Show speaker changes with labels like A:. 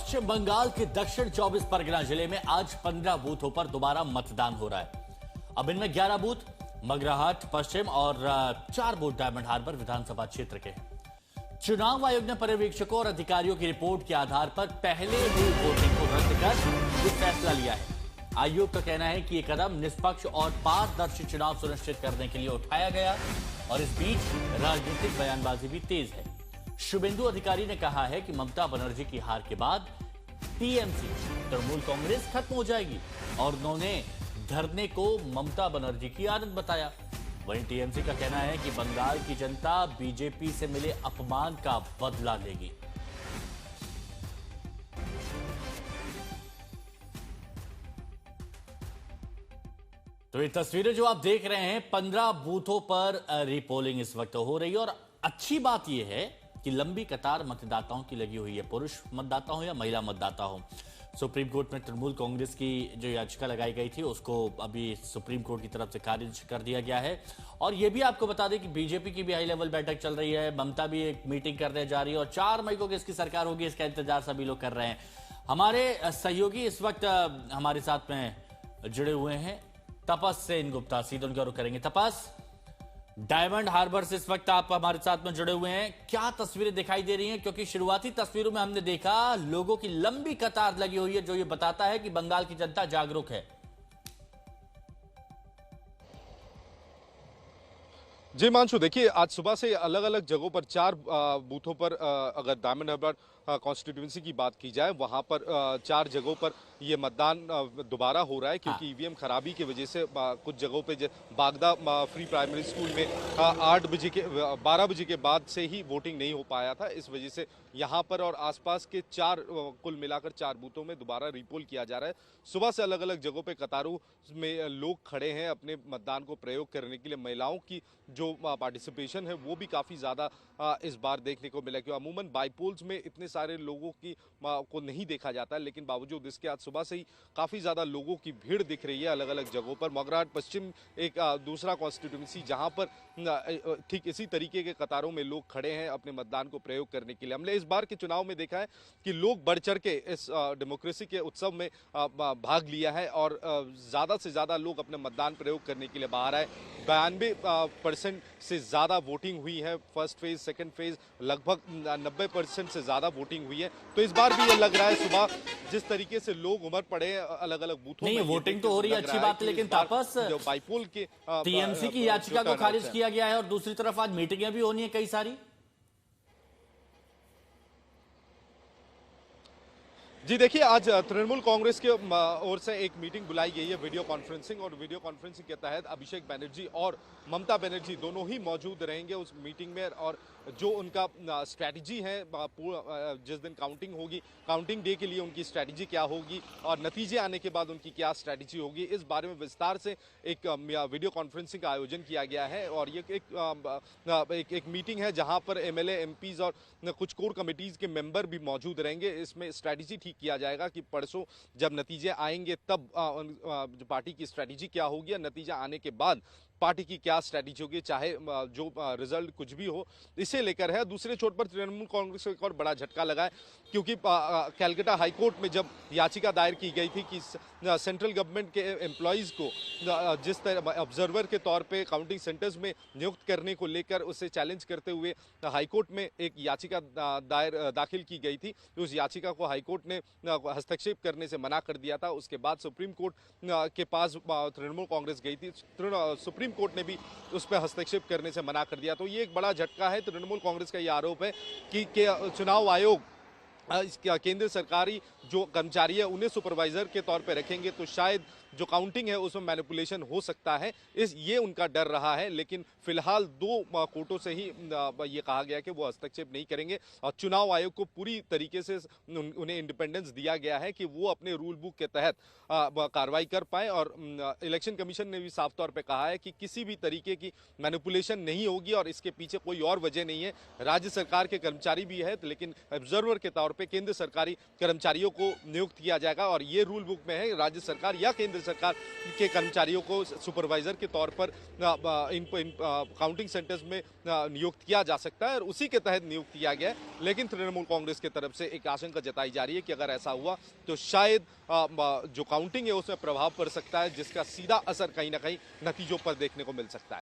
A: पश्चिम बंगाल के दक्षिण 24 परगना जिले में आज 15 बूथों पर दोबारा मतदान हो रहा है। अब इनमें 11 बूथ मगराहाट पश्चिम और 4 बूथ डायमंड हार्बर विधानसभा क्षेत्र के हैं। चुनाव आयोग ने पर्यवेक्षकों और अधिकारियों की रिपोर्ट के आधार पर पहले हुई वोटिंग को रद्द कर ये फैसला लिया है। आयोग का कहना है कि यह कदम निष्पक्ष और पारदर्शी चुनाव सुनिश्चित करने के लिए उठाया गया और इस बीच राजनीतिक बयानबाजी भी तेज है। शुभेंदु अधिकारी ने कहा है कि ममता बनर्जी की हार के बाद टीएमसी तृणमूल कांग्रेस खत्म हो जाएगी और उन्होंने धरने को ममता बनर्जी की आदत बताया। वहीं टीएमसी का कहना है कि बंगाल की जनता बीजेपी से मिले अपमान का बदला लेगी। तो ये तस्वीरें जो आप देख रहे हैं 15 बूथों पर रीपोलिंग इस वक्त हो रही है और अच्छी बात यह है कि लंबी कतार मतदाताओं की लगी हुई है, पुरुष मतदाता हो या महिला मतदाता हो। सुप्रीम कोर्ट में तृणमूल कांग्रेस की जो याचिका लगाई गई थी उसको अभी सुप्रीम कोर्ट की तरफ से खारिज कर दिया गया है। और यह भी आपको बता दें कि बीजेपी की भी हाई लेवल बैठक चल रही है, ममता भी एक मीटिंग करने जा रही है और 4 मई को किसकी सरकार होगी इसका इंतजार सभी लोग कर रहे हैं। हमारे सहयोगी इस वक्त हमारे साथ में जुड़े हुए हैं, तपस सेन गुप्ता, सीधे उनका रुख करेंगे। तपस, डायमंड हार्बर से इस वक्त आप हमारे साथ में जुड़े हुए हैं, क्या तस्वीरें दिखाई दे रही हैं? क्योंकि शुरुआती तस्वीरों में हमने देखा लोगों की लंबी कतार लगी हुई है, जो ये बताता है कि बंगाल की जनता जागरूक है।
B: जी मानसू, देखिए आज सुबह से अलग अलग जगहों पर 4 बूथों पर अगर डायमंड हार्बर कॉन्स्टिट्यूंसी की बात की जाए वहां पर 4 जगहों पर ये मतदान दोबारा हो रहा है क्योंकि ईवीएम खराबी की वजह से कुछ जगहों पे बागदा फ्री प्राइमरी स्कूल में 12 बजे के बाद से ही वोटिंग नहीं हो पाया था। इस वजह से यहाँ पर और आसपास के 4 कुल मिलाकर 4 बूथों में दोबारा रीपोल किया जा रहा है। सुबह से अलग अलग जगहों पे कतारों में लोग खड़े हैं अपने मतदान को प्रयोग करने के लिए। महिलाओं की जो पार्टिसिपेशन है वो भी काफ़ी ज़्यादा इस बार देखने को मिला, क्योंकि अमूमन बाईपोल्स में इतने सारे लोगों की को नहीं देखा जाता है, लेकिन बावजूद इसके आज सुबह से ही काफ़ी ज़्यादा लोगों की भीड़ दिख रही है अलग अलग जगहों पर। मगराहाट पश्चिम एक दूसरा कॉन्स्टिट्यूंसी जहां पर ठीक इसी तरीके के कतारों में लोग खड़े हैं अपने मतदान को प्रयोग करने के लिए। हमने इस बार के चुनाव में देखा है कि लोग बढ़ चढ़ के इस डेमोक्रेसी के उत्सव में भाग लिया है और ज़्यादा से ज़्यादा लोग अपने मतदान प्रयोग करने के लिए बाहर आए। 92% से ज़्यादा वोटिंग हुई है। फर्स्ट फेज सेकंड फेज लगभग 90% से ज़्यादा वोटिंग हुई है। तो इस बार भी ये लग रहा है सुबह जिस तरीके से लोग उमड़ पड़े अलग अलग बूथों में।
A: वोटिंग तो हो रही है, अच्छी बात है, लेकिन तापस
B: जो बाईपोल के
A: टीएमसी की याचिका को खारिज किया गया है और दूसरी तरफ आज मीटिंगें भी होनी है कई सारी।
B: जी देखिए, आज तृणमूल कांग्रेस के ओर से एक मीटिंग बुलाई गई है वीडियो कॉन्फ्रेंसिंग, और वीडियो कॉन्फ्रेंसिंग के तहत अभिषेक बनर्जी और ममता बनर्जी दोनों ही मौजूद रहेंगे उस मीटिंग में। और जो उनका स्ट्रैटेजी है जिस दिन काउंटिंग होगी, काउंटिंग डे के लिए उनकी स्ट्रैटेजी क्या होगी और नतीजे आने के बाद उनकी क्या स्ट्रैटेजी होगी, इस बारे में विस्तार से एक वीडियो कॉन्फ्रेंसिंग का आयोजन किया गया है। और ये एक मीटिंग है जहां पर एमएलए एमपीज और कुछ कोर कमेटीज के मेंबर भी मौजूद रहेंगे। इसमें स्ट्रैटेजी ठीक किया जाएगा कि परसों जब नतीजे आएंगे तब पार्टी की स्ट्रैटेजी क्या होगी और नतीजा आने के बाद पार्टी की क्या स्ट्रैटेजी होगी, चाहे जो रिजल्ट कुछ भी हो, इसे लेकर है। दूसरे छोर पर तृणमूल कांग्रेस को एक और बड़ा झटका लगा है क्योंकि कलकत्ता हाईकोर्ट में जब याचिका दायर की गई थी कि सेंट्रल गवर्नमेंट के एम्प्लॉयज को जिस तरह ऑब्जर्वर के तौर पे काउंटिंग सेंटर्स में नियुक्त करने को लेकर उसे चैलेंज करते हुए हाईकोर्ट में एक याचिका दाखिल की गई थी। उस याचिका को हाईकोर्ट ने हस्तक्षेप करने से मना कर दिया था। उसके बाद सुप्रीम कोर्ट के पास तृणमूल कांग्रेस गई थी, सुप्रीम कोर्ट ने भी उस पर हस्तक्षेप करने से मना कर दिया। तो ये एक बड़ा झटका है। तृणमूल कांग्रेस का ये आरोप है कि चुनाव आयोग केंद्र सरकारी जो कर्मचारी है उन्हें सुपरवाइजर के तौर पे रखेंगे तो शायद जो काउंटिंग है उसमें मैनिपुलेशन हो सकता है, ये उनका डर रहा है। लेकिन फिलहाल 2 कोर्टों से ही ये कहा गया कि वो हस्तक्षेप नहीं करेंगे और चुनाव आयोग को पूरी तरीके से उन्हें इंडिपेंडेंस दिया गया है कि वो अपने रूल बुक के तहत कार्रवाई कर पाए। और इलेक्शन कमीशन ने भी साफ तौर पर कहा है कि किसी भी तरीके की मैनिपुलेशन नहीं होगी और इसके पीछे कोई और वजह नहीं है। राज्य सरकार के कर्मचारी भी है लेकिन ऑब्जर्वर के तौर पे केंद्र सरकारी कर्मचारियों को नियुक्त किया जाएगा और ये रूल बुक में है राज्य सरकार या केंद्र सरकार के कर्मचारियों को सुपरवाइजर के तौर पर इन काउंटिंग सेंटर्स में नियुक्त किया जा सकता है और उसी के तहत नियुक्त किया गया है। लेकिन तृणमूल कांग्रेस की तरफ से एक आशंका जताई जा रही है कि अगर ऐसा हुआ तो शायद जो काउंटिंग है उसमें प्रभाव पड़ सकता है, जिसका सीधा असर कहीं ना कहीं नतीजों पर देखने को मिल सकता है।